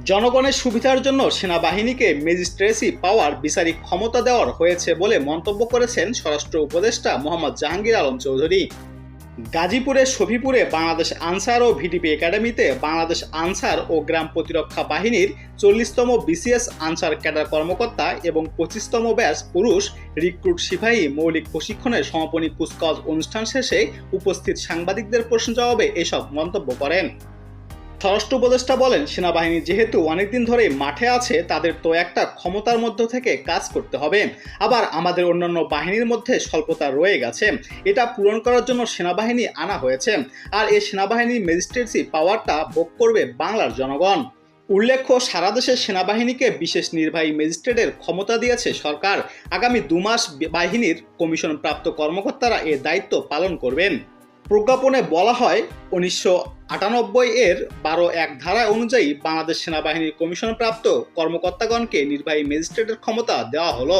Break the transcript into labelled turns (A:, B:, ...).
A: জনগণের সুবিধার জন্য সেনাবাহিনীকে ম্যাজিস্ট্রেসি পাওয়ার বিচারিক ক্ষমতা দেওয়ার হয়েছে বলে মন্তব্য করেছেন স্বরাষ্ট্র উপদেষ্টা মোহাম্মদ জাহাঙ্গীর আলম চৌধুরী। গাজীপুরের শফিপুরে বাংলাদেশ আনসার ও ভিডিপি একাডেমিতে বাংলাদেশ আনসার ও গ্রাম প্রতিরক্ষা বাহিনীর 40তম বিসিএস আনসার ক্যাডার কর্মকর্তা এবং 25তম ব্যাচ পুরুষ রিক্রুট সিপাহী মৌলিক প্রশিক্ষণের সমাপনী কুচকাওয়াজ অনুষ্ঠান শেষে উপস্থিত সাংবাদিকদের প্রশ্ন জবাবে এসব মন্তব্য করেন। স্বরাষ্ট্র উপদেষ্টা বলেন, সেনাবাহিনী যেহেতু অনেকদিন ধরেই মাঠে আছে, তাদের তো একটা ক্ষমতার মধ্য থেকে কাজ করতে হবে। আবার আমাদের অন্যান্য বাহিনীর মধ্যে স্বল্পতা রয়ে গেছে, এটা পূরণ করার জন্য সেনাবাহিনী আনা হয়েছে। আর এই সেনাবাহিনীর ম্যাজিস্ট্রেসি পাওয়ারটা ভোগ করবে বাংলার জনগণ। উল্লেখ্য, সারা দেশের সেনাবাহিনীকে বিশেষ নির্বাহী ম্যাজিস্ট্রেটের ক্ষমতা দিয়েছে সরকার। আগামী 2 মাস বাহিনীর কমিশনপ্রাপ্ত কর্মকর্তারা এ দায়িত্ব পালন করবেন। প্রজ্ঞাপনে বলা হয়, 1998 এর 12(1) ধারা অনুযায়ী বাংলাদেশ সেনাবাহিনীর কমিশনপ্রাপ্ত কর্মকর্তাগণকে নির্বাহী ম্যাজিস্ট্রেটের ক্ষমতা দেওয়া হলো।